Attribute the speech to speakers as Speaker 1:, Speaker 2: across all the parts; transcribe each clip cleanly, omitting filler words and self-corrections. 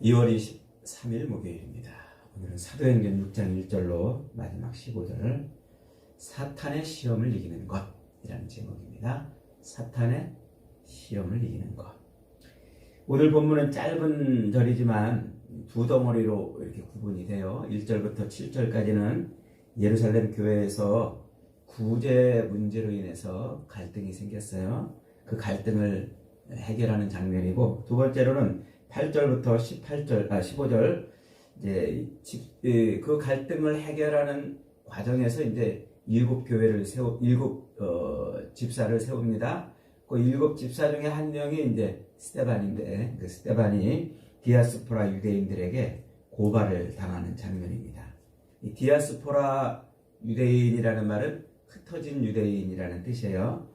Speaker 1: 2월 23일 목요일입니다. 오늘은 사도행전 6장 1절로 마지막 15절 사탄의 시험을 이기는 것이라는 제목입니다. 사탄의 시험을 이기는 것. 오늘 본문은 짧은 절이지만 두 덩어리로 이렇게 구분이 돼요. 1절부터 7절까지는 예루살렘 교회에서 구제 문제로 인해서 갈등이 생겼어요. 그 갈등을 해결하는 장면이고, 두 번째로는 8절부터 15절 이제 그 갈등을 해결하는 과정에서 이제 일곱 집사를 세웁니다. 그 일곱 집사 중에 한 명이 이제 스데반인데, 그 스데반이 디아스포라 유대인들에게 고발을 당하는 장면입니다. 이 디아스포라 유대인이라는 말은 흩어진 유대인이라는 뜻이에요.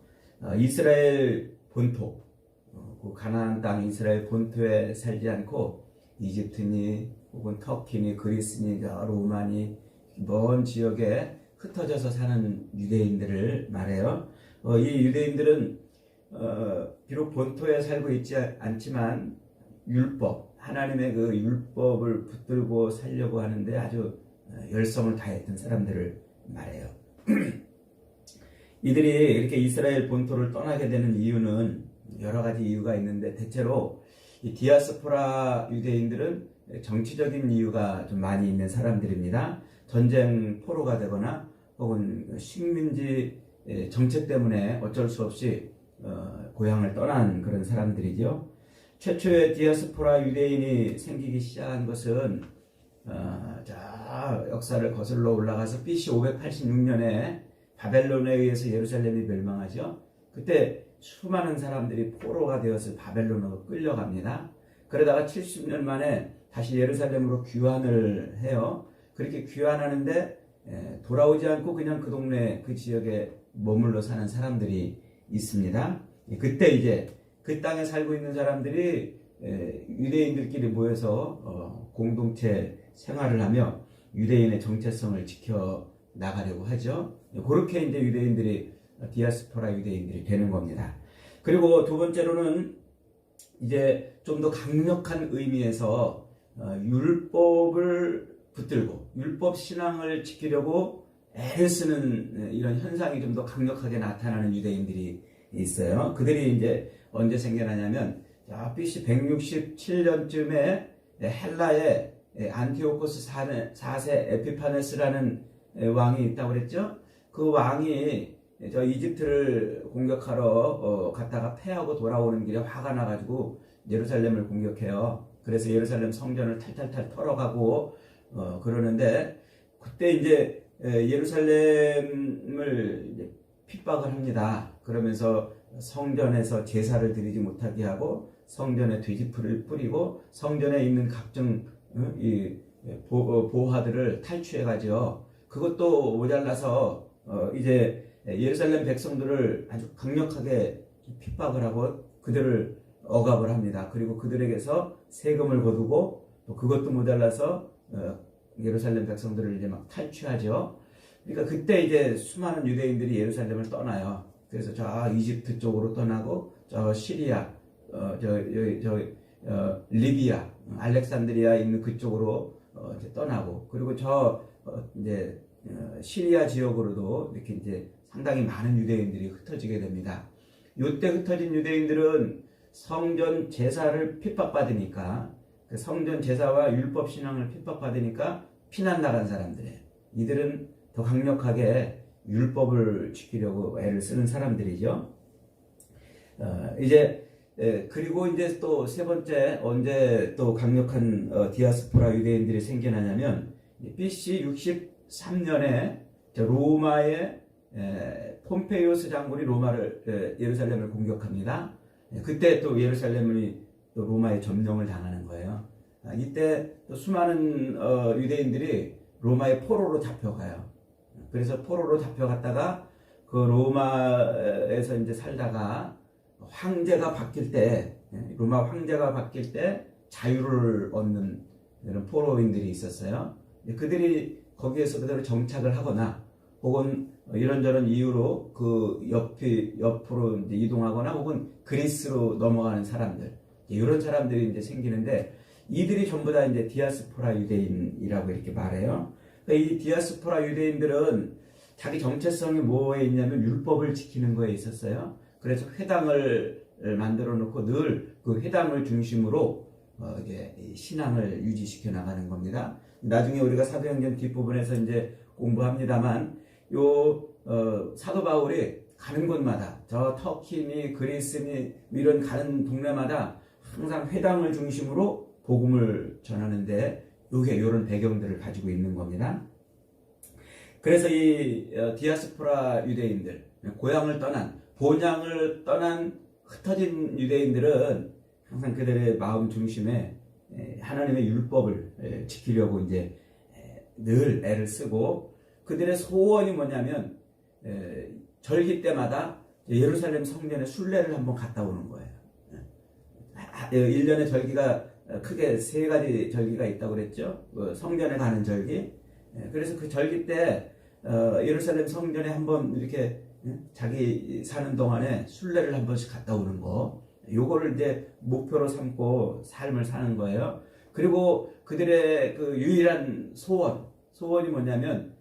Speaker 1: 이스라엘 본토, 그 가나안 땅 이스라엘 본토에 살지 않고 이집트니 혹은 터키니 그리스니 로마니 먼 지역에 흩어져서 사는 유대인들을 말해요. 이 유대인들은 비록 본토에 살고 있지 않지만 율법, 하나님의 그 율법을 붙들고 살려고 하는데 아주 열성을 다했던 사람들을 말해요. 이들이 이렇게 이스라엘 본토를 떠나게 되는 이유는 여러 가지 이유가 있는데, 대체로 이 디아스포라 유대인들은 정치적인 이유가 좀 많이 있는 사람들입니다. 전쟁 포로가 되거나 혹은 식민지 정책 때문에 어쩔 수 없이 고향을 떠난 그런 사람들이죠. 최초의 디아스포라 유대인이 생기기 시작한 것은 역사를 거슬러 올라가서 BC 586년에 바벨론에 의해서 예루살렘이 멸망하죠. 그때 수많은 사람들이 포로가 되어서 바벨론으로 끌려갑니다. 그러다가 70년 만에 다시 예루살렘으로 귀환을 해요. 그렇게 귀환하는데 돌아오지 않고 그냥 그 동네 그 지역에 머물러 사는 사람들이 있습니다. 그때 이제 그 땅에 살고 있는 사람들이 유대인들끼리 모여서 공동체 생활을 하며 유대인의 정체성을 지켜 나가려고 하죠. 그렇게 이제 유대인들이 디아스포라 유대인들이 되는 겁니다. 그리고 두 번째로는 이제 좀 더 강력한 의미에서 율법을 붙들고 율법 신앙을 지키려고 애를 쓰는 이런 현상이 좀 더 강력하게 나타나는 유대인들이 있어요. 그들이 이제 언제 생겨나냐면 BC 167년쯤에 헬라의 안티오코스 4세 에피파네스라는 왕이 있다고 그랬죠. 그 왕이 이집트를 공격하러 갔다가 패하고 돌아오는 길에 화가 나가지고 예루살렘을 공격해요. 그래서 예루살렘 성전을 탈탈탈 털어가고 그러는데, 그때 이제 예루살렘을 이제 핍박을 합니다. 그러면서 성전에서 제사를 드리지 못하게 하고 성전에 돼지풀을 뿌리고 성전에 있는 각종 보화들을 탈취해가지고, 그것도 모자라서 이제 예루살렘 백성들을 아주 강력하게 핍박을 하고 그들을 억압을 합니다. 그리고 그들에게서 세금을 거두고 또 그것도 모자라서 예루살렘 백성들을 이제 막 탈취하죠. 그러니까 그때 이제 수많은 유대인들이 예루살렘을 떠나요. 그래서 저 이집트 쪽으로 떠나고 저 시리아, 리비아, 알렉산드리아 있는 그쪽으로 이제 떠나고, 그리고 이제 시리아 지역으로도 이렇게 이제 상당히 많은 유대인들이 흩어지게 됩니다. 이때 흩어진 유대인들은 성전 제사를 핍박받으니까, 그 성전 제사와 율법 신앙을 핍박받으니까 피난 나간 사람들이에요. 이들은 더 강력하게 율법을 지키려고 애를 쓰는 사람들이죠. 그리고 이제 또 세 번째, 언제 또 강력한 디아스포라 유대인들이 생겨나냐면 BC 63년에 로마의 폼페이오스 장군이 예루살렘을 공격합니다. 그때 또 예루살렘이 또 로마의 점령을 당하는 거예요. 이때 또 수많은 유대인들이 로마의 포로로 잡혀가요. 그래서 포로로 잡혀갔다가 그 로마에서 이제 살다가 로마 황제가 바뀔 때 자유를 얻는 이런 포로인들이 있었어요. 그들이 거기에서 그대로 정착을 하거나 혹은 이런저런 이유로 그 옆으로 이제 이동하거나 혹은 그리스로 넘어가는 사람들, 이런 사람들이 이제 생기는데, 이들이 전부 다 이제 디아스포라 유대인이라고 이렇게 말해요. 그러니까 이 디아스포라 유대인들은 자기 정체성이 뭐에 있냐면 율법을 지키는 거에 있었어요. 그래서 회당을 만들어 놓고 늘 그 회당을 중심으로 이게 신앙을 유지시켜 나가는 겁니다. 나중에 우리가 사도행전 뒷부분에서 이제 공부합니다만 사도 바울이 가는 곳마다 저 터키니 그리스니 이런 가는 동네마다 항상 회당을 중심으로 복음을 전하는데 이게 이런 배경들을 가지고 있는 겁니다. 그래서 이 디아스포라 유대인들, 고향을 떠난 본향을 떠난 흩어진 유대인들은 항상 그들의 마음 중심에 하나님의 율법을 지키려고 이제 늘 애를 쓰고 그들의 소원이 뭐냐면 절기 때마다 예루살렘 성전에 순례를 한번 갔다 오는 거예요. 1년에 절기가 크게 3가지 절기가 있다고 그랬죠. 성전에 가는 절기. 그래서 그 절기 때 예루살렘 성전에 한번 이렇게 자기 사는 동안에 순례를 한 번씩 갔다 오는 거. 요거를 이제 목표로 삼고 삶을 사는 거예요. 그리고 그들의 그 유일한 소원이 뭐냐면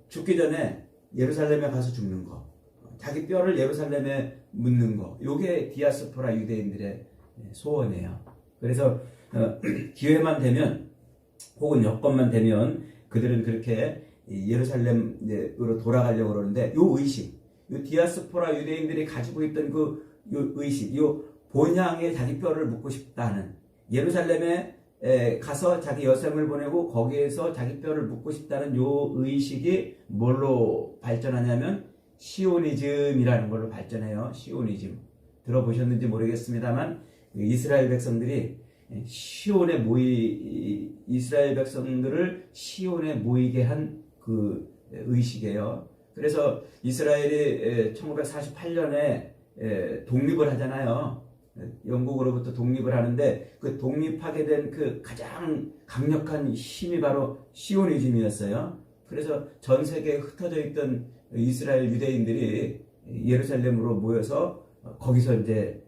Speaker 1: 죽기 전에 예루살렘에 가서 죽는 거. 자기 뼈를 예루살렘에 묻는 거. 요게 디아스포라 유대인들의 소원이에요. 그래서 기회만 되면 혹은 여건만 되면 그들은 그렇게 예루살렘으로 돌아가려고 그러는데 요 의식, 요 디아스포라 유대인들이 가지고 있던 요 의식, 요 본향에 자기 뼈를 묻고 싶다는 예루살렘에 가서 자기 여생을 보내고 거기에서 자기 뼈를 묻고 싶다는 요 의식이 뭘로 발전하냐면 시오니즘이라는 걸로 발전해요. 시오니즘. 들어보셨는지 모르겠습니다만 이스라엘 백성들이 이스라엘 백성들을 시온에 모이게 한 그 의식이에요. 그래서 이스라엘이 1948년에 독립을 하잖아요. 영국으로부터 독립을 하는데 그 독립하게 된 그 가장 강력한 힘이 바로 시오니즘이었어요. 그래서 전 세계에 흩어져 있던 이스라엘 유대인들이 예루살렘으로 모여서 거기서 이제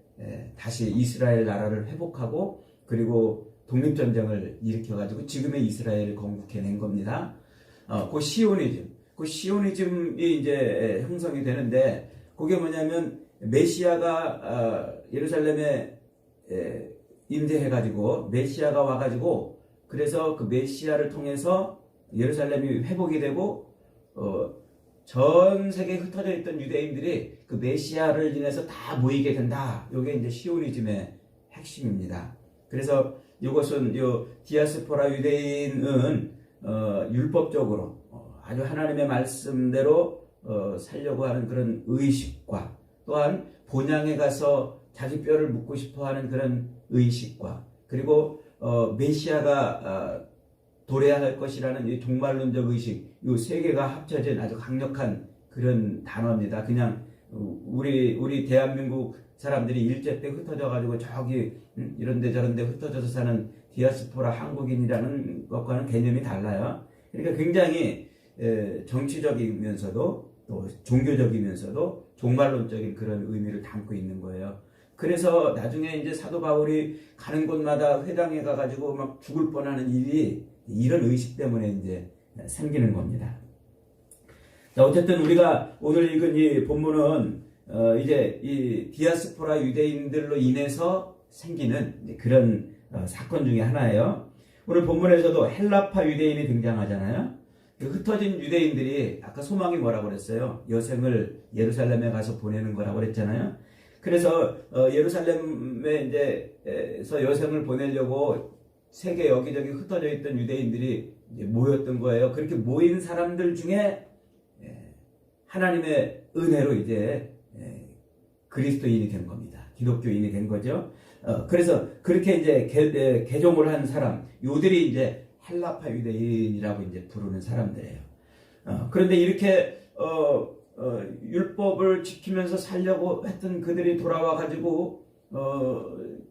Speaker 1: 다시 이스라엘 나라를 회복하고 그리고 독립전쟁을 일으켜가지고 지금의 이스라엘을 건국해낸 겁니다. 그 시오니즘이 이제 형성이 되는데 그게 뭐냐면 메시아가 예루살렘에 임재해가지고 메시아가 와가지고 그래서 그 메시아를 통해서 예루살렘이 회복이 되고 전 세계에 흩어져 있던 유대인들이 그 메시아를 인해서 다 모이게 된다. 이게 이제 시오니즘의 핵심입니다. 그래서 이것은 디아스포라 유대인은 율법적으로 아주 하나님의 말씀대로 살려고 하는 그런 의식과 또한 본향에 가서 자기 뼈를 묻고 싶어하는 그런 의식과 그리고 메시아가 도래해야 할 것이라는 이 종말론적 의식, 이 세 개가 합쳐진 아주 강력한 그런 단어입니다. 그냥 우리 대한민국 사람들이 일제 때 흩어져 가지고 저기 이런데 저런데 흩어져서 사는 디아스포라 한국인이라는 것과는 개념이 달라요. 그러니까 굉장히 정치적이면서도 또 종교적이면서도 종말론적인 그런 의미를 담고 있는 거예요. 그래서 나중에 이제 사도 바울이 가는 곳마다 회당에 가가지고 막 죽을 뻔하는 일이 이런 의식 때문에 이제 생기는 겁니다. 자, 어쨌든 우리가 오늘 읽은 이 본문은 이제 이 디아스포라 유대인들로 인해서 생기는 그런 사건 중에 하나예요. 오늘 본문에서도 헬라파 유대인이 등장하잖아요. 그 흩어진 유대인들이 아까 소망이 뭐라고 그랬어요? 여생을 예루살렘에 가서 보내는 거라고 그랬잖아요. 그래서 예루살렘에 이제서 여생을 보내려고 세계 여기저기 흩어져 있던 유대인들이 이제 모였던 거예요. 그렇게 모인 사람들 중에 하나님의 은혜로 이제 그리스도인이 된 겁니다. 기독교인이 된 거죠. 그래서 그렇게 이제 개종을 한 사람, 요들이 이제 헬라파 유대인이라고 이제 부르는 사람들이에요. 그런데 이렇게 율법을 지키면서 살려고 했던 그들이 돌아와 가지고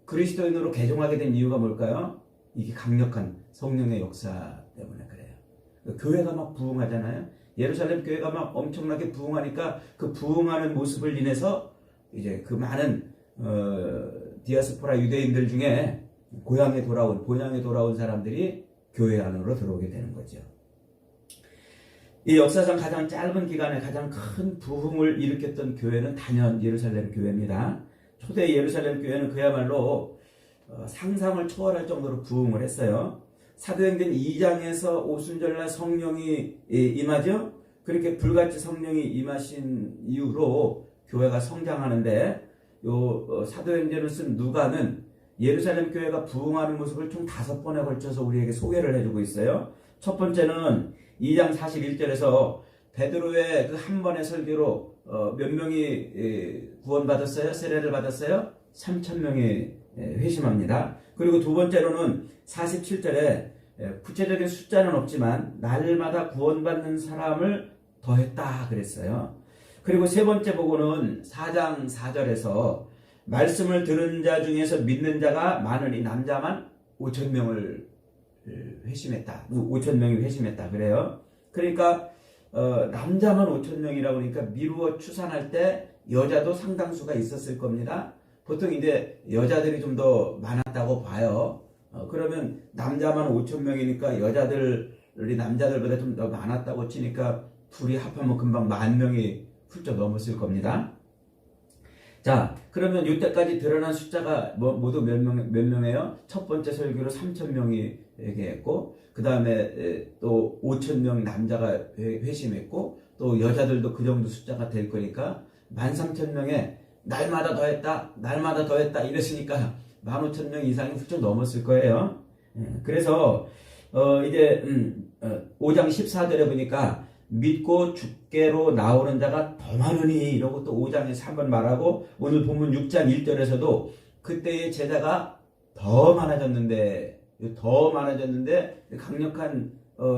Speaker 1: 그리스도인으로 개종하게 된 이유가 뭘까요? 이게 강력한 성령의 역사 때문에 그래요. 교회가 막 부흥하잖아요. 예루살렘 교회가 막 엄청나게 부흥하니까 그 부흥하는 모습을 인해서 이제 그 많은 디아스포라 유대인들 중에 본향에 돌아온 사람들이 교회 안으로 들어오게 되는 거죠. 이 역사상 가장 짧은 기간에 가장 큰 부흥을 일으켰던 교회는 단연 예루살렘 교회입니다. 초대 예루살렘 교회는 그야말로 상상을 초월할 정도로 부흥을 했어요. 사도행전 2장에서 오순절날 성령이 임하죠. 그렇게 불같이 성령이 임하신 이후로 교회가 성장하는데 사도행전을 쓴 누가는 예루살렘 교회가 부흥하는 모습을 총 5번에 걸쳐서 우리에게 소개를 해주고 있어요. 첫 번째는 2장 41절에서 베드로의 그 한 번의 설교로 몇 명이 구원받았어요? 세례를 받았어요? 3,000명이 회심합니다. 그리고 두 번째로는 47절에 구체적인 숫자는 없지만 날마다 구원받는 사람을 더했다 그랬어요. 그리고 세 번째 보고는 4장 4절에서 말씀을 들은 자 중에서 믿는 자가 많으니 남자만 5,000명을 회심했다. 5,000명이 회심했다 그래요. 그러니까 남자만 5,000명이라고 하니까 미루어 추산할 때 여자도 상당수가 있었을 겁니다. 보통 이제 여자들이 좀 더 많았다고 봐요. 그러면 남자만 5,000명이니까 여자들이 남자들보다 좀 더 많았다고 치니까 둘이 합하면 금방 10,000명이 훌쩍 넘었을 겁니다. 자, 그러면 이때까지 드러난 숫자가 모두 몇 명이에요? 첫 번째 설교로 3,000명이 얘기했고, 그 다음에 또 5,000명 남자가 회심했고, 또 여자들도 그 정도 숫자가 될 거니까 13,000명에 날마다 더했다 이랬으니까 15,000명 이상이 훌쩍 넘었을 거예요. 그래서 이제 5장 14절에 보니까 믿고 주께로 나오는 자가 더 많으니 이러고 또 5장에서 한번 말하고, 오늘 본문 6장 1절에서도 그때의 제자가 더 많아졌는데 강력한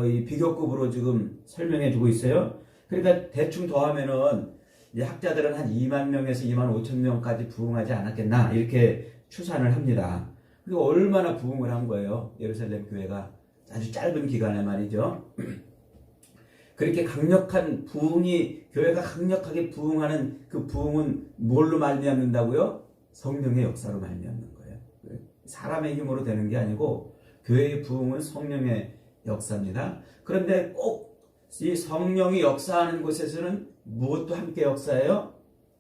Speaker 1: 이 비교급으로 지금 설명해 주고 있어요. 그러니까 대충 더하면은 이제 학자들은 한 2만 명에서 2만 5천 명까지 부흥하지 않았겠나 이렇게 추산을 합니다. 그리고 얼마나 부흥을 한 거예요, 예루살렘 교회가. 아주 짧은 기간에 말이죠. 그렇게 강력한 부흥이, 교회가 강력하게 부흥하는 그 부흥은 뭘로 말미암는다고요? 성령의 역사로 말미암는 거예요. 사람의 힘으로 되는 게 아니고 교회의 부흥은 성령의 역사입니다. 그런데 꼭 이 성령이 역사하는 곳에서는 무엇도 함께 역사해요?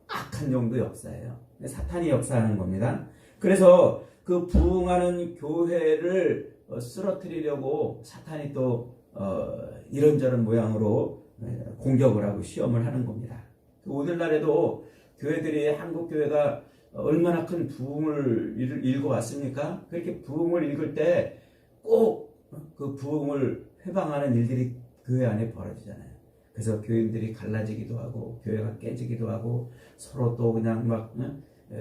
Speaker 1: 악한 영도 역사해요. 사탄이 역사하는 겁니다. 그래서 그 부흥하는 교회를 쓰러뜨리려고 사탄이 또 이런저런 모양으로 공격을 하고 시험을 하는 겁니다. 오늘날에도 교회들이, 한국 교회가 얼마나 큰 부흥을 읽어왔습니까? 그렇게 부흥을 읽을 때 꼭 그 부흥을 회방하는 일들이 교회 안에 벌어지잖아요. 그래서 교인들이 갈라지기도 하고 교회가 깨지기도 하고 서로 또 그냥 막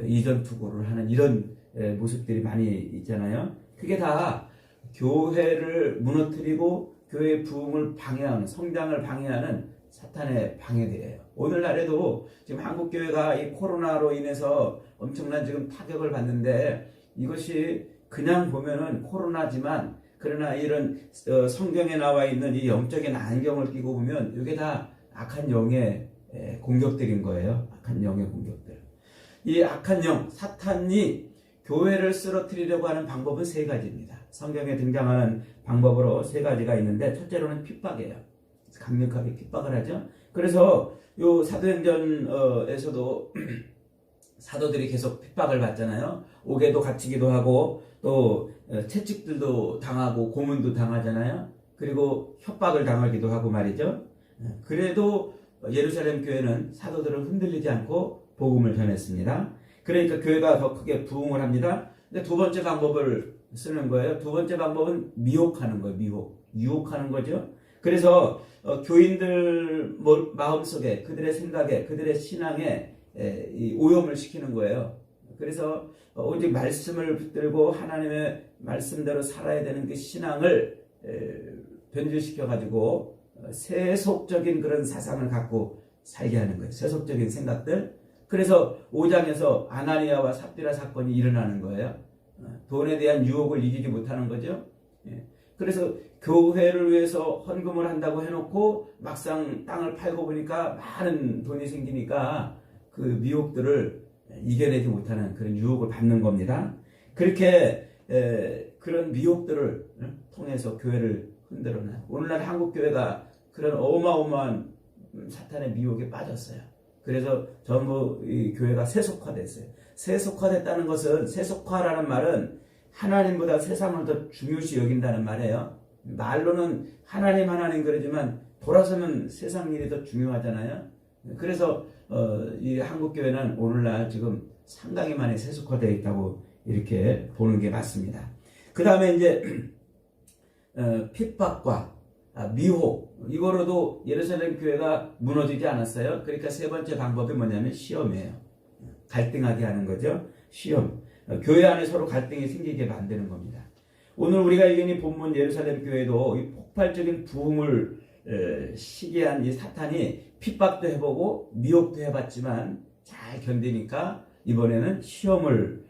Speaker 1: 이전투구를 하는 이런 모습들이 많이 있잖아요. 그게 다 교회를 무너뜨리고 교회의 부흥을 방해하는, 성장을 방해하는 사탄의 방해들이에요. 오늘날에도 지금 한국교회가 이 코로나로 인해서 엄청난 지금 타격을 받는데, 이것이 그냥 보면은 코로나지만, 그러나 이런 성경에 나와 있는 이 영적인 안경을 끼고 보면 이게 다 악한 영의 공격들인 거예요. 악한 영의 공격들. 이 악한 영, 사탄이 교회를 쓰러뜨리려고 하는 방법은 3가지입니다. 성경에 등장하는 방법으로 3가지가 있는데, 첫째로는 핍박이에요. 강력하게 핍박을 하죠. 그래서 요 사도행전에서도 사도들이 계속 핍박을 받잖아요. 옥에도 갇히기도 하고 또 채찍들도 당하고 고문도 당하잖아요. 그리고 협박을 당하기도 하고 말이죠. 그래도 예루살렘 교회는 사도들을 흔들리지 않고 복음을 전했습니다. 그러니까 교회가 더 크게 부흥을 합니다. 근데 두 번째 방법을 쓰는 거예요. 두 번째 방법은 미혹하는 거예요. 유혹하는 거죠. 그래서 교인들 마음속에, 그들의 생각에, 그들의 신앙에 이 오염을 시키는 거예요. 그래서 오직 말씀을 붙들고 하나님의 말씀대로 살아야 되는 그 신앙을 변질시켜 가지고 세속적인 그런 사상을 갖고 살게 하는 거예요. 세속적인 생각들. 그래서 5장에서 아나니아와 삽비라 사건이 일어나는 거예요. 돈에 대한 유혹을 이기지 못하는 거죠. 그래서 교회를 위해서 헌금을 한다고 해놓고 막상 땅을 팔고 보니까 많은 돈이 생기니까 그 미혹들을 이겨내지 못하는 그런 유혹을 받는 겁니다. 그렇게 그런 미혹들을 통해서 교회를 흔들어놔요. 오늘날 한국 교회가 그런 어마어마한 사탄의 미혹에 빠졌어요. 그래서 전부 이 교회가 세속화됐어요. 세속화됐다는 것은, 세속화라는 말은 하나님보다 세상을 더 중요시 여긴다는 말이에요. 말로는 하나님 그러지만 돌아서면 세상 일이 더 중요하잖아요. 그래서 이 한국 교회는 오늘날 지금 상당히 많이 세속화되어 있다고 이렇게 보는 게 맞습니다. 그 다음에 이제 핍박과 미혹, 이거로도 예루살렘 교회가 무너지지 않았어요. 그러니까 세 번째 방법이 뭐냐면 시험이에요. 갈등하게 하는 거죠. 시험. 교회 안에 서로 갈등이 생기게 만드는 겁니다. 오늘 우리가 읽은 이 본문 예루살렘 교회도 이 폭발적인 부흥을 시기한 이 사탄이 핍박도 해보고 미혹도 해봤지만 잘 견디니까 이번에는 시험을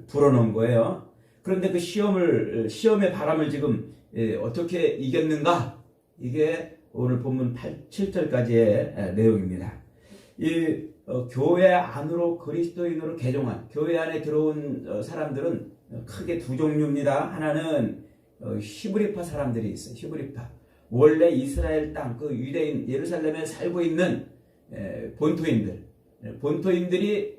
Speaker 1: 불어넣은 거예요. 그런데 그 시험의 바람을 지금 어떻게 이겼는가? 이게 오늘 본문 7절까지의 내용입니다. 교회 안으로 그리스도인으로 개종한, 교회 안에 들어온 사람들은 크게 두 종류입니다. 하나는 히브리파 사람들이 있어요. 히브리파. 원래 이스라엘 땅, 그 유대인 예루살렘에 살고 있는 본토인들이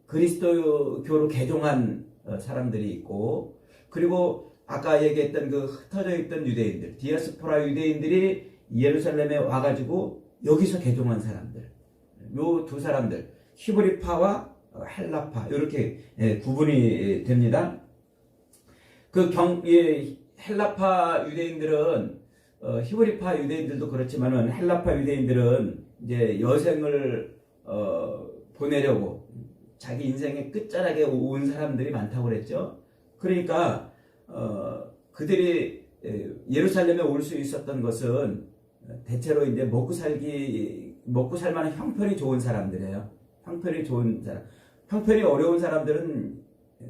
Speaker 1: 그리스도교로 개종한 사람들이 있고, 그리고 아까 얘기했던 그 흩어져 있던 유대인들, 디아스포라 유대인들이 예루살렘에 와가지고 여기서 개종한 사람들, 요 두 사람들, 히브리파와 헬라파, 이렇게 구분이 됩니다. 헬라파 유대인들은 히브리파 유대인들도 그렇지만은 헬라파 유대인들은 이제 여생을 보내려고 자기 인생의 끝자락에 온 사람들이 많다고 그랬죠. 그러니까 그들이 예루살렘에 올 수 있었던 것은 대체로 이제 먹고 살 만한 형편이 좋은 사람들이에요. 형편이 좋은 사람. 형편이 어려운 사람들은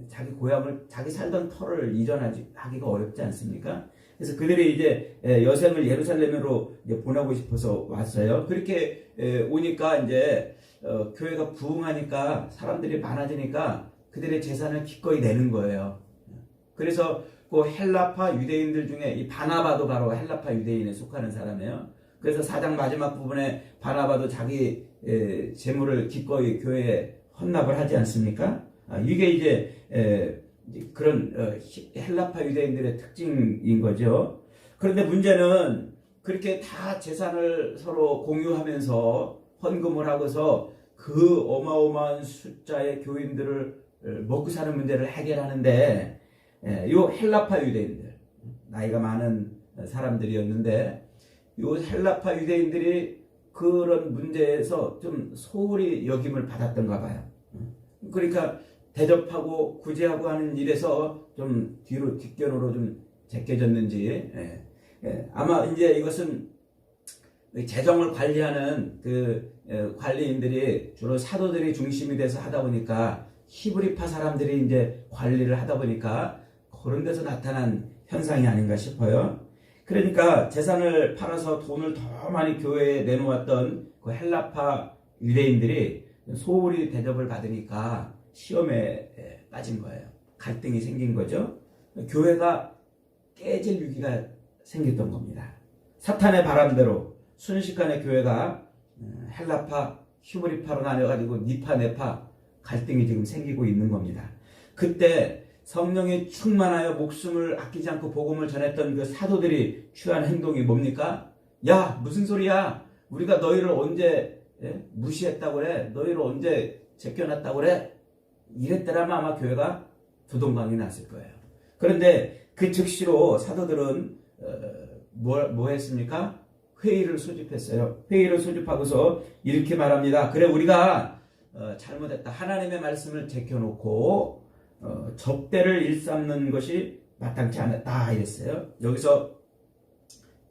Speaker 1: 자기 고향을, 자기 살던 터를 이전하기가 어렵지 않습니까? 그래서 그들이 이제 여생을 예루살렘으로 이제 보내고 싶어서 왔어요. 그렇게 오니까 이제 교회가 부흥하니까, 사람들이 많아지니까 그들의 재산을 기꺼이 내는 거예요. 그래서 그 헬라파 유대인들 중에 이 바나바도 바로 헬라파 유대인에 속하는 사람이에요. 그래서 4장 마지막 부분에 바나바도 자기 재물을 기꺼이 교회에 헌납을 하지 않습니까? 이게 이제 그런 헬라파 유대인들의 특징인 거죠. 그런데 문제는 그렇게 다 재산을 서로 공유하면서 헌금을 하고서 그 어마어마한 숫자의 교인들을 먹고 사는 문제를 해결하는데, 요 헬라파 유대인들, 나이가 많은 사람들이었는데, 요 헬라파 유대인들이 그런 문제에서 좀 소홀히 여김을 받았던가 봐요. 그러니까 대접하고 구제하고 하는 일에서 좀 뒷견으로 좀 제껴졌는지, 아마 이제 이것은 재정을 관리하는 그 관리인들이 주로 사도들이 중심이 돼서 하다 보니까, 히브리파 사람들이 이제 관리를 하다 보니까 그런 데서 나타난 현상이 아닌가 싶어요. 그러니까 재산을 팔아서 돈을 더 많이 교회에 내놓았던 그 헬라파 유대인들이 소홀히 대접을 받으니까 시험에 빠진 거예요. 갈등이 생긴 거죠. 교회가 깨질 위기가 생겼던 겁니다. 사탄의 바람대로 순식간에 교회가 헬라파, 히브리파로 나뉘어가지고 니파, 네파 갈등이 지금 생기고 있는 겁니다. 그때 성령이 충만하여 목숨을 아끼지 않고 복음을 전했던 그 사도들이 취한 행동이 뭡니까? 야, 무슨 소리야? 우리가 너희를 언제 무시했다고 그래? 너희를 언제 제껴놨다고 그래? 이랬더라면 아마 교회가 두동강이 났을 거예요. 그런데 그 즉시로 사도들은 뭐 했습니까? 회의를 소집했어요. 회의를 소집하고서 이렇게 말합니다. 그래, 우리가 잘못했다. 하나님의 말씀을 제껴놓고 접대를 일삼는 것이 마땅치 않았다 이랬어요. 여기서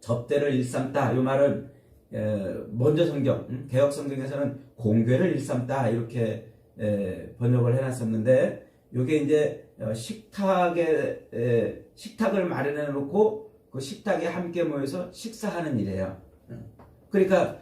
Speaker 1: 접대를 일삼다, 이 말은 먼저 성경, 개혁 성경에서는 공궤를 일삼다 이렇게 번역을 해놨었는데, 이게 이제 식탁을 마련해 놓고 그 식탁에 함께 모여서 식사하는 일이에요. 그러니까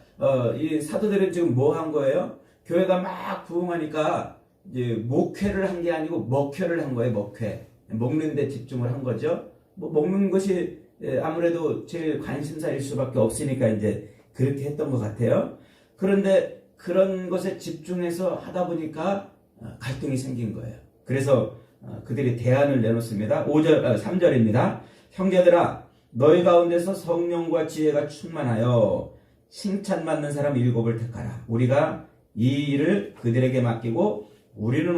Speaker 1: 이 사도들은 지금 뭐 한 거예요? 교회가 막 부흥하니까 이제 목회를 한 게 아니고 먹회를 한 거예요. 먹회. 먹는 데 집중을 한 거죠. 뭐 먹는 것이 아무래도 제일 관심사일 수밖에 없으니까 이제 그렇게 했던 것 같아요. 그런데 그런 것에 집중해서 하다 보니까 갈등이 생긴 거예요. 그래서 그들이 대안을 내놓습니다. 3절입니다. 형제들아, 너희 가운데서 성령과 지혜가 충만하여 칭찬받는 사람 7을 택하라. 우리가 이 일을 그들에게 맡기고 우리는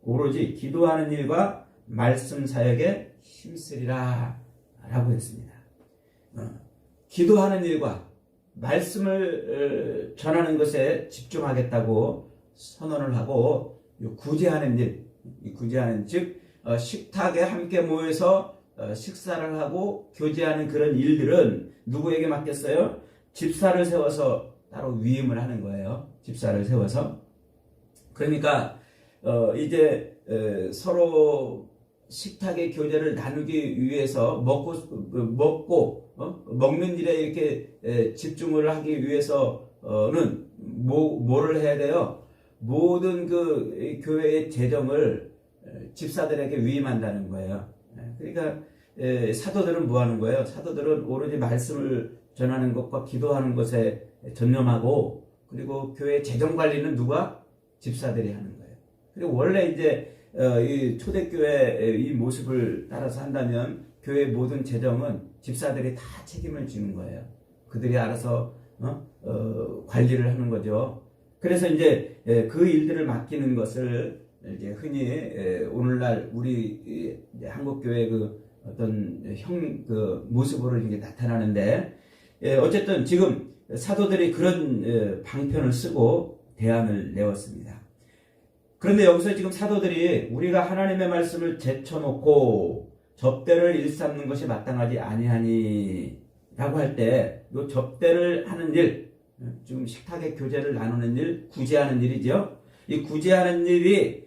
Speaker 1: 오로지 기도하는 일과 말씀 사역에 힘쓰리라 라고 했습니다. 기도하는 일과 말씀을 전하는 것에 집중하겠다고 선언을 하고, 구제하는 일, 즉 식탁에 함께 모여서 식사를 하고 교제하는 그런 일들은 누구에게 맡겼어요? 집사를 세워서 따로 위임을 하는 거예요. 집사를 세워서. 그러니까 이제 서로 식탁의 교제를 나누기 위해서 먹는 일에 이렇게 집중을 하기 위해서는 뭐를 해야 돼요? 모든 그 교회의 재정을 집사들에게 위임한다는 거예요. 그러니까 사도들은 뭐 하는 거예요? 사도들은 오로지 말씀을 전하는 것과 기도하는 것에 전념하고, 그리고 교회 재정 관리는 누가? 집사들이 하는 거예요. 그리고 원래 이제 이 초대교회 이 모습을 따라서 한다면 교회 모든 재정은 집사들이 다 책임을 지는 거예요. 그들이 알아서 관리를 하는 거죠. 그래서 이제 그 일들을 맡기는 것을 이제 흔히 오늘날 우리 한국 교회 그 어떤 그 모습으로 이게 나타나는데, 어쨌든 지금 사도들이 그런 방편을 쓰고 대안을 내었습니다. 그런데 여기서 지금 사도들이 우리가 하나님의 말씀을 제쳐놓고 접대를 일삼는 것이 마땅하지 아니하니 라고 할 때, 이 접대를 하는 일, 지금 식탁의 교제를 나누는 일, 구제하는 일이죠. 이 구제하는 일이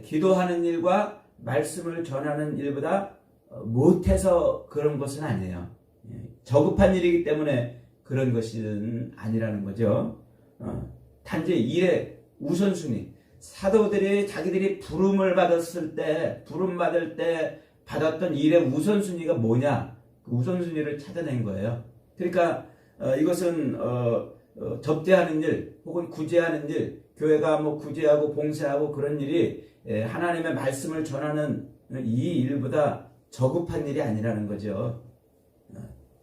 Speaker 1: 기도하는 일과 말씀을 전하는 일보다 못해서 그런 것은 아니에요. 저급한 일이기 때문에 그런 것은 아니라는 거죠. 단지 일의 우선순위, 사도들이 자기들이 부름 받을 때 받았던 일의 우선순위가 뭐냐, 그 우선순위를 찾아낸 거예요. 그러니까 이것은 접대하는 일 혹은 구제하는 일, 교회가 뭐 구제하고 봉사하고 그런 일이 하나님의 말씀을 전하는 이 일보다 저급한 일이 아니라는 거죠.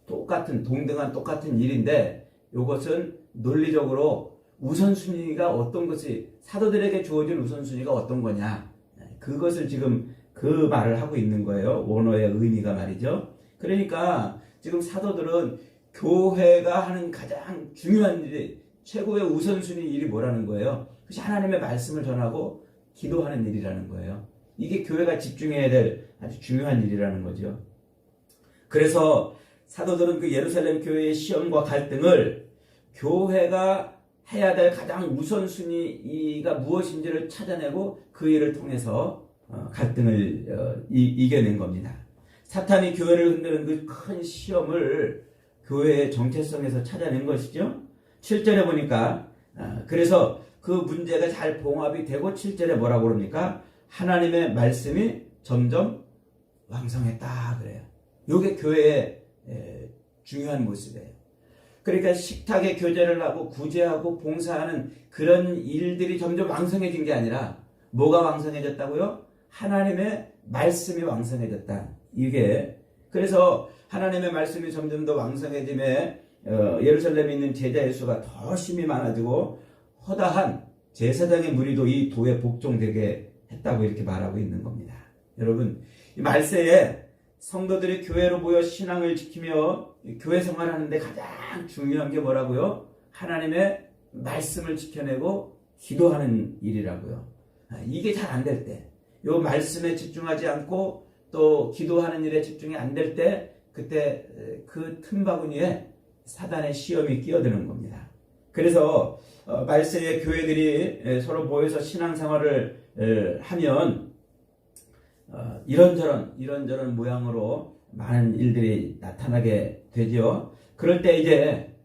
Speaker 1: 동등한 똑같은 일인데, 이것은 논리적으로 우선순위가 어떤 것이, 사도들에게 주어진 우선순위가 어떤 거냐, 그것을 지금 그 말을 하고 있는 거예요. 원어의 의미가 말이죠. 그러니까 지금 사도들은 교회가 하는 가장 중요한 일이, 최고의 우선순위 일이 뭐라는 거예요? 그것이 하나님의 말씀을 전하고 기도하는 일이라는 거예요. 이게 교회가 집중해야 될 아주 중요한 일이라는 거죠. 그래서 사도들은 그 예루살렘 교회의 시험과 갈등을 교회가 해야 될 가장 우선순위가 무엇인지를 찾아내고 그 일을 통해서 갈등을 이겨낸 겁니다. 사탄이 교회를 흔드는 그 큰 시험을 교회의 정체성에서 찾아낸 것이죠. 7절에 보니까 그래서 그 문제가 잘 봉합이 되고 7절에 뭐라고 그럽니까? 하나님의 말씀이 점점 왕성했다 그래요. 이게 교회의 중요한 모습이에요. 그러니까 식탁에 교제를 하고 구제하고 봉사하는 그런 일들이 점점 왕성해진 게 아니라 뭐가 왕성해졌다고요? 하나님의 말씀이 왕성해졌다. 이게 그래서 하나님의 말씀이 점점 더 왕성해짐에 예루살렘에 있는 제자의 수가 더 심히 많아지고 허다한 제사장의 무리도 이 도에 복종되게 했다고 이렇게 말하고 있는 겁니다. 여러분, 이 말세에 성도들이 교회로 모여 신앙을 지키며 교회 생활하는데 가장 중요한 게 뭐라고요? 하나님의 말씀을 지켜내고 기도하는 일이라고요. 이게 잘 안 될 때, 이 말씀에 집중하지 않고 또 기도하는 일에 집중이 안 될 때, 그때 그 틈바구니에 사단의 시험이 끼어드는 겁니다. 그래서 말세의 교회들이 서로 모여서 신앙생활을 하면 이런저런 모양으로 많은 일들이 나타나게 되죠. 그럴 때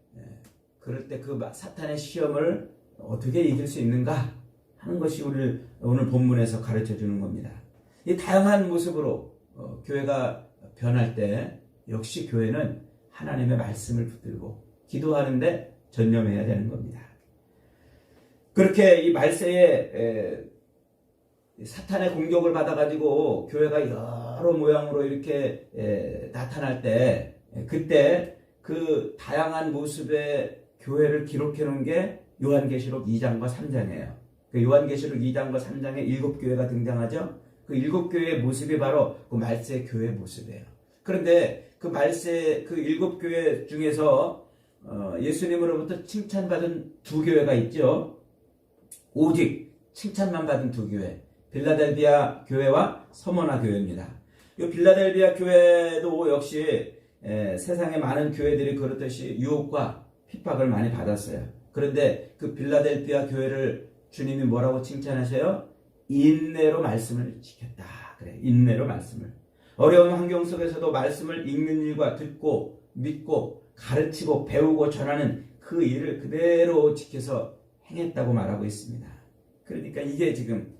Speaker 1: 그 사탄의 시험을 어떻게 이길 수 있는가 하는 것이 오늘 본문에서 가르쳐 주는 겁니다. 이 다양한 모습으로 교회가 변할 때 역시 교회는 하나님의 말씀을 붙들고 기도하는데 전념해야 되는 겁니다. 그렇게 이 말세에 사탄의 공격을 받아가지고 교회가 여러 모양으로 이렇게 나타날 때 그때 그 다양한 모습의 교회를 기록해 놓은 게 요한계시록 2장과 3장이에요. 그 요한계시록 2장과 3장에 7교회가 등장하죠. 그 7교회의 모습이 바로 그 말세 교회의 모습이에요. 그런데 그 말세 그 7교회 중에서 예수님으로부터 칭찬받은 2교회가 있죠. 오직 칭찬만 받은 2교회. 빌라델비아 교회와 서머나 교회입니다. 이 빌라델비아 교회도 역시 세상의 많은 교회들이 그렇듯이 유혹과 핍박을 많이 받았어요. 그런데 그 빌라델비아 교회를 주님이 뭐라고 칭찬하세요? 인내로 말씀을 지켰다. 그래, 인내로 말씀을. 어려운 환경 속에서도 말씀을 읽는 일과 듣고 믿고 가르치고 배우고 전하는 그 일을 그대로 지켜서 행했다고 말하고 있습니다. 그러니까 이게 지금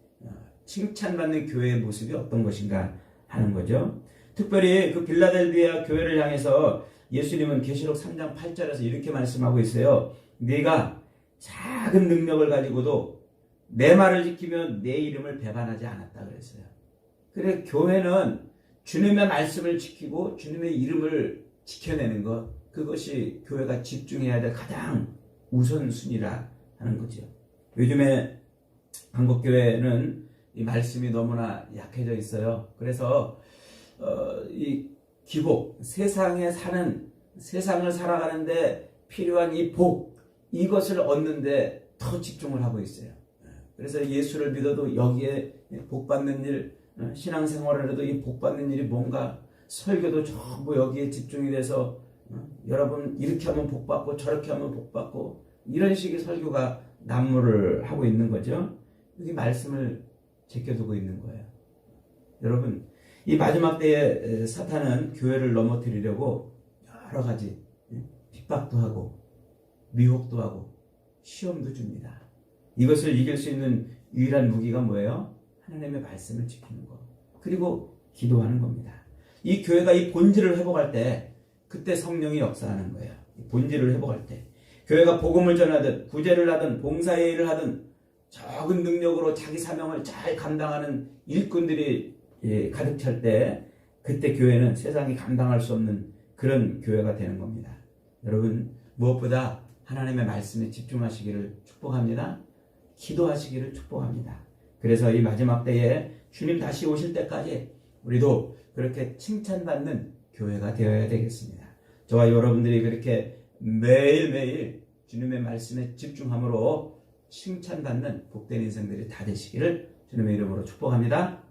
Speaker 1: 칭찬받는 교회의 모습이 어떤 것인가 하는 거죠. 특별히 그 빌라델비아 교회를 향해서 예수님은 계시록 3장 8절에서 이렇게 말씀하고 있어요. 네가 작은 능력을 가지고도 내 말을 지키면 내 이름을 배반하지 않았다 그랬어요. 그래 교회는 주님의 말씀을 지키고 주님의 이름을 지켜내는 것, 그것이 교회가 집중해야 될 가장 우선순위라 하는 거죠. 요즘에 한국교회는 이 말씀이 너무나 약해져 있어요. 그래서 이 기복, 세상을 살아가는데 필요한 이 복, 이것을 얻는데 더 집중을 하고 있어요. 그래서 예수를 믿어도 여기에 복 받는 일, 신앙생활을 해도 이 복 받는 일이 뭔가, 설교도 전부 여기에 집중이 돼서 여러분 이렇게 하면 복 받고 저렇게 하면 복 받고 이런 식의 설교가 난무를 하고 있는 거죠. 여기 말씀을 제껴두고 있는 거예요. 여러분, 이 마지막 때에 사탄은 교회를 넘어뜨리려고 여러 가지 핍박도 하고 미혹도 하고 시험도 줍니다. 이것을 이길 수 있는 유일한 무기가 뭐예요? 하나님의 말씀을 지키는 것, 그리고 기도하는 겁니다. 이 교회가 이 본질을 회복할 때 그때 성령이 역사하는 거예요. 본질을 회복할 때 교회가 복음을 전하든 구제를 하든 봉사의 일을 하든 적은 능력으로 자기 사명을 잘 감당하는 일꾼들이 가득 찰 때 그때 교회는 세상이 감당할 수 없는 그런 교회가 되는 겁니다. 여러분, 무엇보다 하나님의 말씀에 집중하시기를 축복합니다. 기도하시기를 축복합니다. 그래서 이 마지막 때에 주님 다시 오실 때까지 우리도 그렇게 칭찬받는 교회가 되어야 되겠습니다. 저와 여러분들이 그렇게 매일매일 주님의 말씀에 집중함으로 칭찬받는 복된 인생들이 다 되시기를 주님의 이름으로 축복합니다.